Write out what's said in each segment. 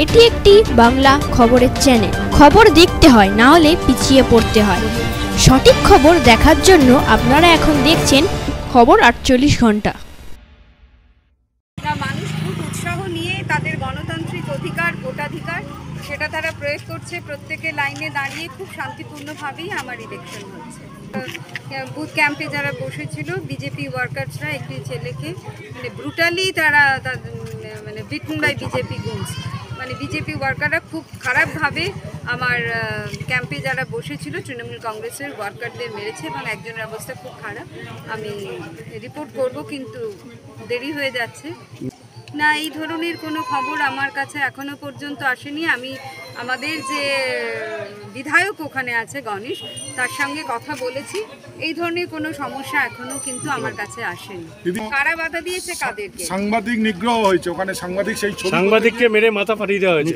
এটি একটি বাংলা খবরের চ্যানেল। খবর দেখতে হয়, না হলে পিছিয়ে পড়তে হয়। সঠিক খবর দেখার জন্য আপনারা এখন দেখছেন খবর 48 ঘন্টা। মানুষ খুব উৎসাহ নিয়ে তাদের গণতান্ত্রিক অধিকার, ভোটাধিকার সেটা তারা প্রয়োগ করছে। প্রত্যেকে লাইনে দাঁড়িয়ে খুব শান্তিপূর্ণভাবেই আমার ইলেকশন হচ্ছে। বুথ ক্যাম্পে যারা বসেছিল বিজেপি ওয়ার্কার্সরা একটি ছেলেকে ব্রুটালি তারা বিটন বাই বিজেপি গুন্স, বিজেপি ওয়ার্কাররা খুব খারাপভাবে আমার ক্যাম্পে যারা বসেছিল তৃণমূল কংগ্রেসের ওয়ার্কারদের মেরেছে এবং একজনের অবস্থা খুব খারাপ। আমি রিপোর্ট করব, কিন্তু দেরি হয়ে যাচ্ছে। না, এই ধরনের কোনো খবর আমার কাছে এখনো পর্যন্ত আসেনি। আমি আমাদের যে বিধায়ক ওখানে আছে গণেশ, তার সঙ্গে কথা বলেছি। এই ধরনের কোনো সমস্যা এখনো কিন্তু আমার কাছে আসেনি। কারা বাধা দিয়েছে কাদেরকে? সাংবাদিক নিগ্রহ হয়েছে ওখানে, সাংবাদিক সেই সাংবাদিককে মেরে মাথা ফাটিয়ে দেওয়া হয়েছে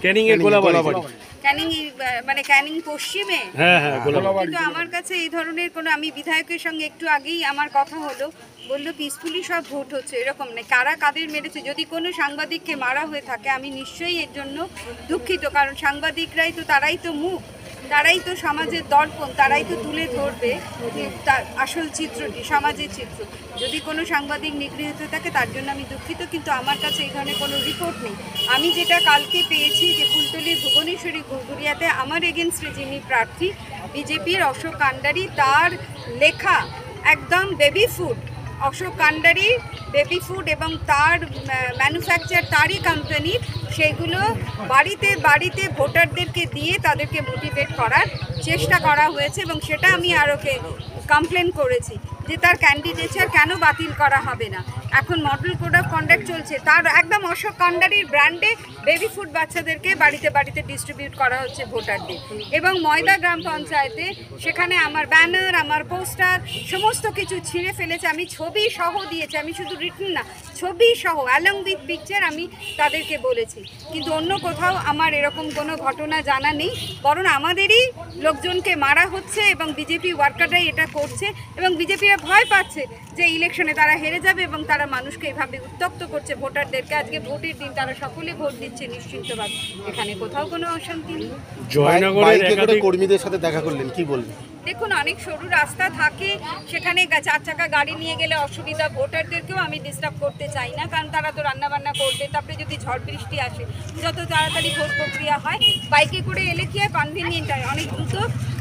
ক্যানিং এর গোলাবাড়ি। ক্যানিং পশ্চিমে। হ্যাঁ, গোলাবাড়ি। কিন্তু আমার কাছে এই ধরনের কোনো, আমি বিধায়কের সঙ্গে একটু আগেই আমার কথা হলো, বললো পিসফুলি সব ভোট হচ্ছে, এরকম নেই। কারা কাদের মেরেছে, যদি কোনো সাংবাদিককে মারা হয়ে থাকে আমি নিশ্চয়ই এর জন্য দুঃখিত, কারণ সাংবাদিকরাই তো, তারাই তো মুখ, তারাই তো সমাজের দর্পণ, তারাই তো তুলে ধরবে তার আসল চিত্রটি, সমাজের চিত্র। যদি কোনো সাংবাদিক নিগৃহীত থাকে তার জন্য আমি দুঃখিত, কিন্তু আমার কাছে এই ধরনের কোনো রিপোর্ট নেই। আমি যেটা কালকে পেয়েছি যে ফুলতলির ভুবনেশ্বরী ঘুরঘুরিয়াতে আমার এগেনস্টে যিনি প্রার্থী বিজেপির অশোক কান্ডারি, তার লেখা একদম বেবি ফুড, অশোক কান্ডারি বেবি ফুড এবং তার ম্যানুফ্যাকচার তারই কোম্পানি, সেগুলো বাড়িতে বাড়িতে ভোটারদেরকে দিয়ে তাদেরকে মোটিভেট করার চেষ্টা করা হয়েছে এবং সেটা আমি আরোকে কমপ্লেন করেছি যে তার ক্যান্ডিডেচার কেন বাতিল করা হবে না। এখন মডেল কোড অফ কন্ডাক্ট চলছে, তার একদম অশোক কান্ডারির ব্র্যান্ডে বেবি ফুড বাচ্চাদেরকে বাড়িতে বাড়িতে ডিস্ট্রিবিউট করা হচ্ছে ভোটারদের। এবং ময়দা গ্রাম পঞ্চায়েতে সেখানে আমার ব্যানার, আমার পোস্টার সমস্ত কিছু ছিঁড়ে ফেলেছে। আমি ছবি সহ দিয়েছি, আমি শুধু রিটেন না, ছবি সহ অ্যালং উইথ পিকচার আমি তাদেরকে বলেছি। কিন্তু অন্য কোথাও আমার এরকম কোনো ঘটনা জানা নেই, বরং আমাদেরই লোকজনকে মারা হচ্ছে এবং বিজেপি ওয়ার্কাররাই এটা করছে এবং বিজেপিরা ভয় পাচ্ছে যে ইলেকশনে তারা হেরে যাবে এবং তারা মানুষকে এভাবে উত্তক্ত করছে, ভোটারদেরকে। আজকে ভোটের দিন, তারা সকলে ভোট দিচ্ছে নিশ্চিন্তভাবে, এখানে কোথাও কোনো অশান্তি নেই। জয়নগরের কর্মীদের সাথে দেখা করলেন, কি বলবেন? দেখুন, অনেক সরু রাস্তা থাকে, সেখানে 4 চাকা গাড়ি নিয়ে গেলে অসুবিধা। ভোটারদেরকেও আমি ডিস্টার্ব করতে চাই না, কারণ তারা তো রান্নাবান্না করবে, তারপরে যদি ঝড় বৃষ্টি আসে, যত তাড়াতাড়ি ভোট প্রক্রিয়া হয়। বাইকে করে এলে কি হয়, কনভিনিয়েন্ট হয়, অনেক দ্রুত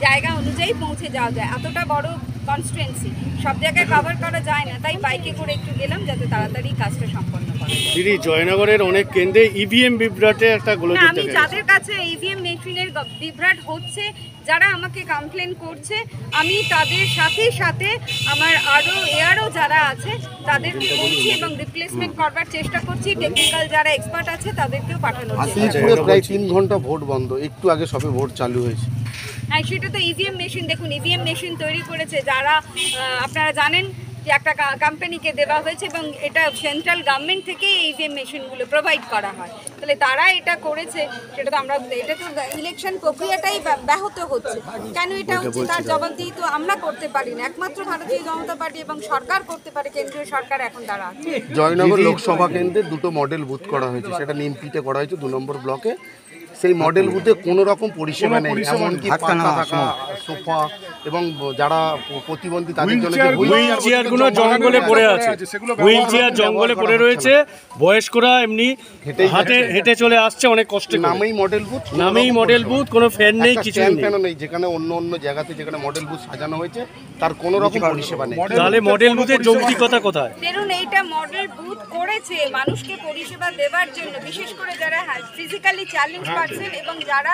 জায়গা অনুযায়ী পৌঁছে যাওয়া যায়। এতটা বড় কনস্টিটুয়েন্সি সব জায়গায় কভার করা যায় না, তাই বাইকে করে একটু গেলাম যাতে তাড়াতাড়ি কাজটা সম্পন্ন করা যায়। দিদি, জয়নগরের অনেক কেন্দ্রে ইভিএম বিভ্রাটে একটা গোলযোগ। আমি যাদের কাছে ইভিএম মেশিনের বিভ্রাট হচ্ছে, যারা আমাকে কমপ্লেন করছে, আমি তাদের সাথে সাথে আমার আরও যারা আছে তাদেরকে বলছি এবং রিপ্লেসমেন্ট করবার চেষ্টা করছি। টেকনিক্যাল যারা এক্সপার্ট আছে তাদেরকেও পাঠানোর চেষ্টা করছি। প্রায় 3 ঘন্টা ভোট বন্ধ, একটু আগে সবে ভোট চালু হয়েছে। হ্যাঁ, সেটা তো ইভিএম মেশিন। দেখুন, ইভিএম মেশিন তৈরি করেছে যারা, আপনারা জানেন যে একটা কোম্পানিকে দেওয়া হয়েছে এবং এটা সেন্ট্রাল গভর্নমেন্ট থেকে ইভিএম মেশিনগুলো প্রোভাইড করা হয়। তাহলে তারা এটা করেছে, সেটা তো আমরা, এটা তো ইলেকশন প্রক্রিয়াটাই ব্যাহত হচ্ছে। কেন এটা হচ্ছে তার জবাবদিহি তো আমরা করতে পারি না, একমাত্র ভারতীয় জনতা পার্টি এবং সরকার করতে পারে, কেন্দ্রীয় সরকার এখন তারা আছে। জয়নগর লোকসভা কেন্দ্রে 2টো মডেল বুথ করা হয়েছে, সেটা নিমপিতে করা হয়েছে 2 নম্বর ব্লকে। সেই মডেল বুথে কোনো রকম পরিষেবা নেই, এমনকি সোফা এবং যারা প্রতিবন্ধী তাদের জন্য হুইল চেয়ারগুলো জঙ্গলে পড়ে আছে, হুইল চেয়ার জঙ্গলে পড়ে রয়েছে। বয়স্করা এমনি হেঁটে চলে আসছে অনেক কষ্ট। নামেই মডেল বুথ, কোনো ফ্যান নেই, কিছু নেই। যেখানে অন্য জায়গাতে যেখানে মডেল বুথ সাজানো হয়েছে তার কোনো রকম পরিষেবা নেই। তাহলে মডেল বুথের যৌক্তিকতা কোথায়? দেখুন, এইটা মডেল বুথ করেছে মানুষকে পরিষেবা দেওয়ার জন্য, বিশেষ করে যারা ফিজিক্যালি চ্যালেঞ্জ পারসন এবং যারা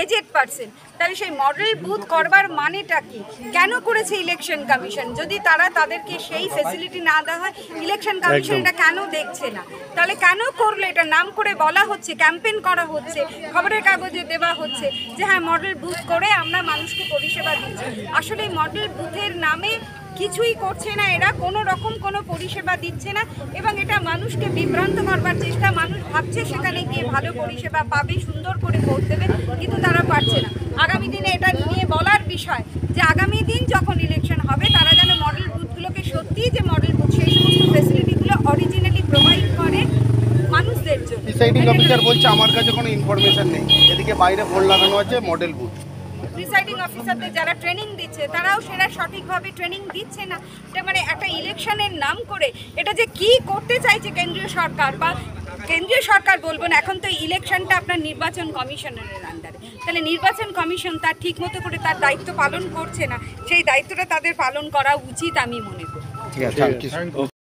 এজেড পারসন। তাহলে সেই মডেল বুথ করবার মানেটা কি? কেন করেছে ইলেকশন কমিশন? যদি তাদেরকে সেই ফ্যাসিলিটি না দেওয়া হয়, ইলেকশন কমিশন এটা কেন দেখছে না? তাহলে কেন করলো? এটা নাম করে বলা হচ্ছে, ক্যাম্পেইন করা হচ্ছে, খবরের কাগজে দেওয়া হচ্ছে যে হ্যাঁ মডেল বুথ করে আমরা মানুষকে পরিষেবা দিচ্ছি। আসলে মডেল বুথের নামে কিছুই করছে না এরা, কোনো রকম কোনো পরিষেবা দিচ্ছে না এবং এটা মানুষকে বিভ্রান্ত করবার চেষ্টা। মানুষ ভাবছে সেখানে গিয়ে ভালো পরিষেবা পাবে, সুন্দর করে ভোট দেবে, কিন্তু তারা পারছে না। আগামী দিনে এটা নিয়ে বলার বিষয় যে আগামী দিন যখন ইলেকশন হবে তারা যেন মডেল বুথগুলোকে সত্যিই যে মডেল বুথ সেই সমস্ত ফেসিলিটিগুলো অরিজিনালি প্রোভাইড করে মানুষদের জন্য। প্রিসাইডিং অফিসার বলছে আমার কাছে কোনো ইনফরমেশন নেই। এদিকে বাইরে বোর্ড লাগানো আছে মডেল বুথ। প্রিসাইডিং অফিসারদের যারা ট্রেনিং দিচ্ছে তারাও সেটা সঠিকভাবে ট্রেনিং দিচ্ছে না। এটা মানে একটা ইলেকশনের নাম করে এটা যে কি করতে চাইছে কেন্দ্রীয় সরকার, বা কেন্দ্রীয় সরকার বলবো না, এখন তো ইলেকশনটা আপনার নির্বাচন কমিশনের আন্ডারে। তাহলে নির্বাচন কমিশন তার ঠিক মতো করে তার দায়িত্ব পালন করছে না, সেই দায়িত্বটা তাদের পালন করা উচিত আমি মনে করি। ঠিক আছে, থ্যাংক ইউ।